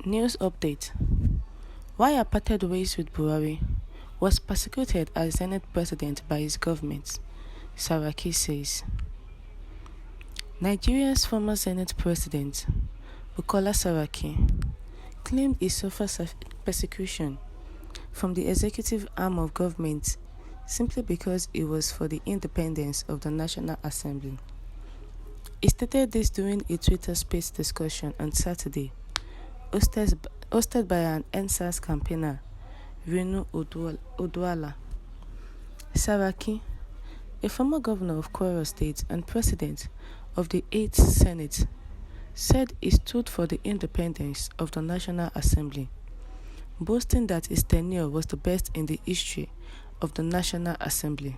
News update. Why apartheid ways with Buhari was persecuted as Senate president by his government, Saraki says. Nigeria's former Senate president, Bukola Saraki, claimed he suffered persecution from the executive arm of government simply because he was for the independence of the National Assembly. He stated this during a Twitter Space discussion on Saturday, hosted by an NSAS campaigner, Renu Odwala. Saraki, a former governor of Kwara State and president of the 8th Senate, said he stood for the independence of the National Assembly, boasting that his tenure was the best in the history of the National Assembly.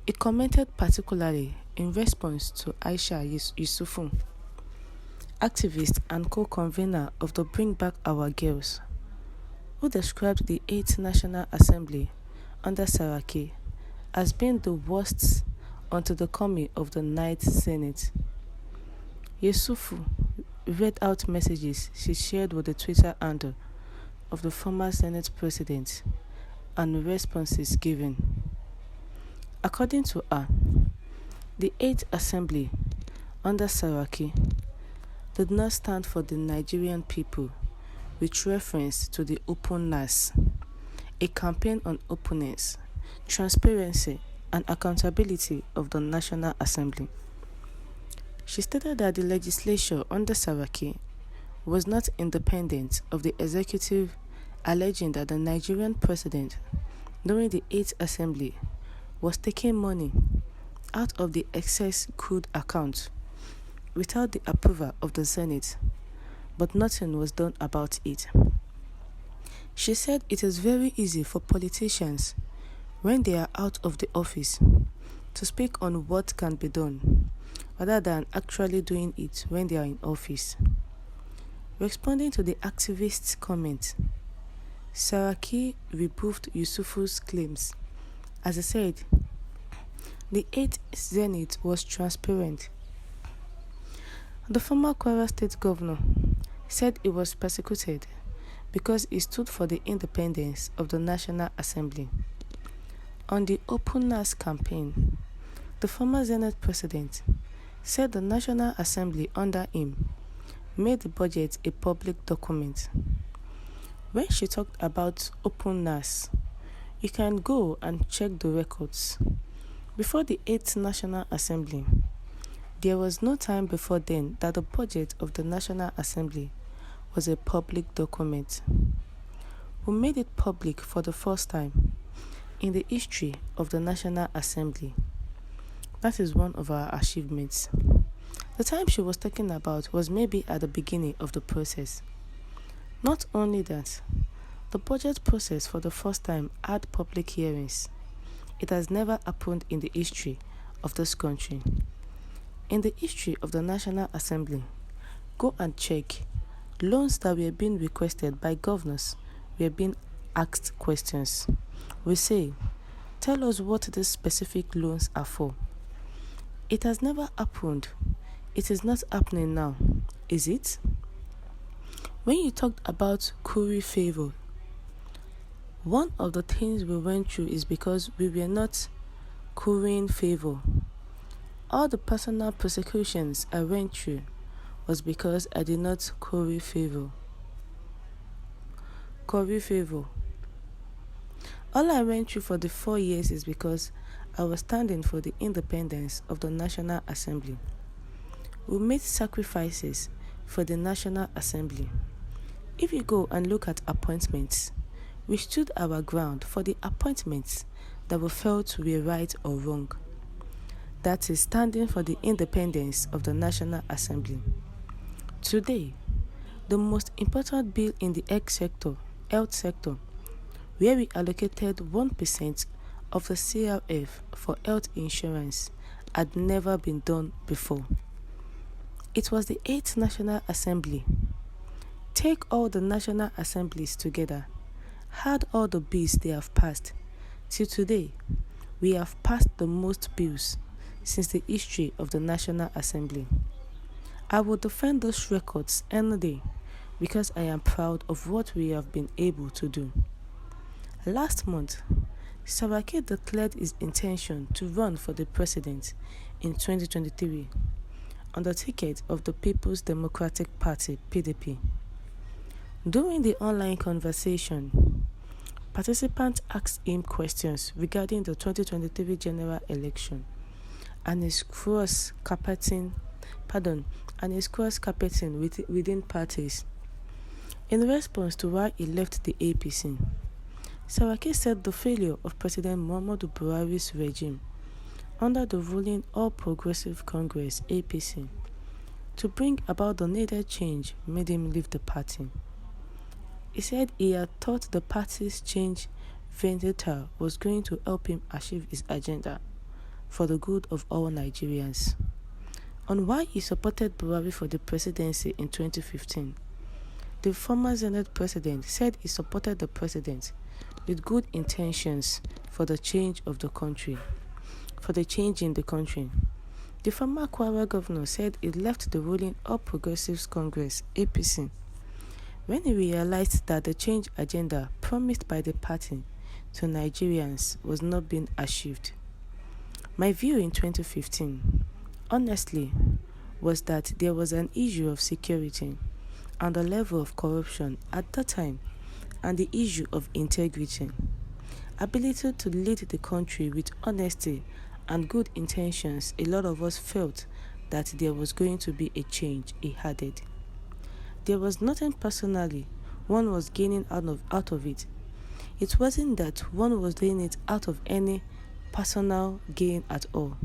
He commented particularly in response to Aisha Yusufu, activist and co-convener of the Bring Back Our Girls, who described the 8th National Assembly under Saraki as being the worst until the coming of the 9th Senate. Yusufu read out messages she shared with the Twitter handle of the former Senate president and responses given. According to her, the 8th Assembly under Saraki did not stand for the Nigerian people with reference to the openness, a campaign on openness, transparency, and accountability of the National Assembly. She stated that the legislature under Saraki was not independent of the executive, alleging that the Nigerian president during the 8th Assembly was taking money out of the excess crude account without the approval of the Senate, but nothing was done about it. She said it is very easy for politicians, when they are out of the office, to speak on what can be done, rather than actually doing it when they are in office. Responding to the activist's comment, Saraki rebuffed Yusufu's claims, as he said, the 8th Senate was transparent. The former Kwara State governor said he was persecuted because he stood for the independence of the National Assembly. On the openness campaign, the former Senate president said the National Assembly under him made the budget a public document. When she talked about openness, you can go and check the records. Before the 8th National Assembly, there was no time before then that the budget of the National Assembly was a public document. We made it public for the first time in the history of the National Assembly. That is one of our achievements. The time she was talking about was maybe at the beginning of the process. Not only that, the budget process for the first time had public hearings. It has never happened in the history of this country. In the history of the National Assembly, go and check. Loans that were being requested by governors were being asked questions. We say, tell us what these specific loans are for. It has never happened. It is not happening now, is it? When you talked about Kuri favor, one of the things we went through is because we were not currying favor. All the personal persecutions I went through was because I did not curry favor. All I went through for the 4 years is because I was standing for the independence of the National Assembly. We made sacrifices for the National Assembly. If you go and look at appointments, we stood our ground for the appointments that we felt were right or wrong. That is standing for the independence of the National Assembly. Today, the most important bill in the health sector, where we allocated 1% of the CRF for health insurance, had never been done before. It was the 8th National Assembly. Take all the National Assemblies together, add all the bills they have passed. Till today, we have passed the most bills since the history of the National Assembly. I will defend those records any day because I am proud of what we have been able to do. Last month, Saraki declared his intention to run for the president in 2023 on the ticket of the People's Democratic Party (PDP). During the online conversation, participants asked him questions regarding the 2023 general election and his cross-carpeting within parties. In response to why he left the APC, Saraki said the failure of President Muhammadu Buhari's regime under the ruling All Progressive Congress (APC) to bring about the needed change made him leave the party. He said he had thought the party's change vendetta was going to help him achieve his agenda for the good of all Nigerians. On why he supported Buhari for the presidency in 2015, the former Senate president said he supported the president with good intentions for the change in the country. The former Kwara governor said he left the ruling All Progressives Congress (APC) when he realized that the change agenda promised by the party to Nigerians was not being achieved. My view in 2015, honestly, was that there was an issue of security and the level of corruption at that time, and the issue of integrity, ability to lead the country with honesty and good intentions. A lot of us felt that there was going to be a change, he added. There was nothing personally one was gaining out of it. It wasn't that one was doing it out of any personal gain at all.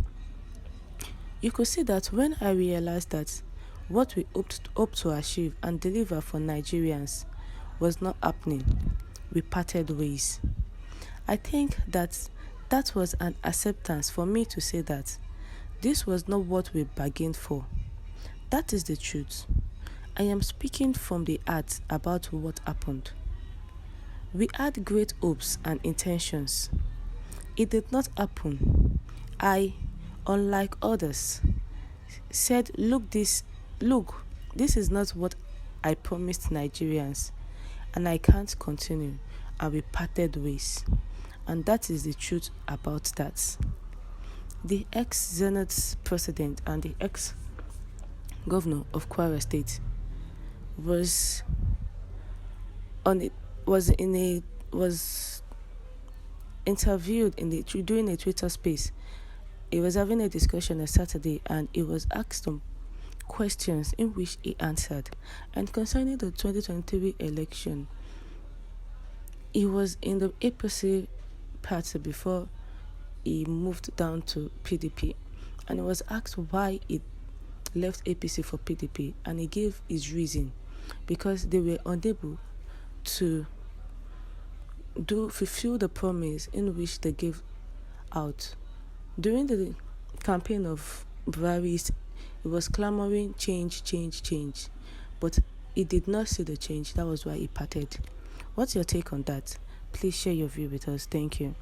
You could see that when I realized that what we hoped to achieve and deliver for Nigerians was not happening, we parted ways. I think that was an acceptance for me to say that this was not what we bargained for. That is the truth. I am speaking from the heart about what happened. We had great hopes and intentions. It did not happen. I, unlike others, said, look, this is not what I promised Nigerians, and I can't continue, and we parted ways. And that is the truth about that. The ex-Senate president and the ex-governor of Kwara State was interviewed during a Twitter space. He was having a discussion on Saturday, and he was asked some questions in which he answered. And concerning the 2023 election, he was in the APC party before he moved down to PDP, and he was asked why he left APC for PDP, and he gave his reason: because they were unable to fulfill the promise in which they gave out. During the campaign of Buhari, he was clamoring change, but he did not see the change. That was why he parted. What's your take on that? Please share your view with us. Thank you.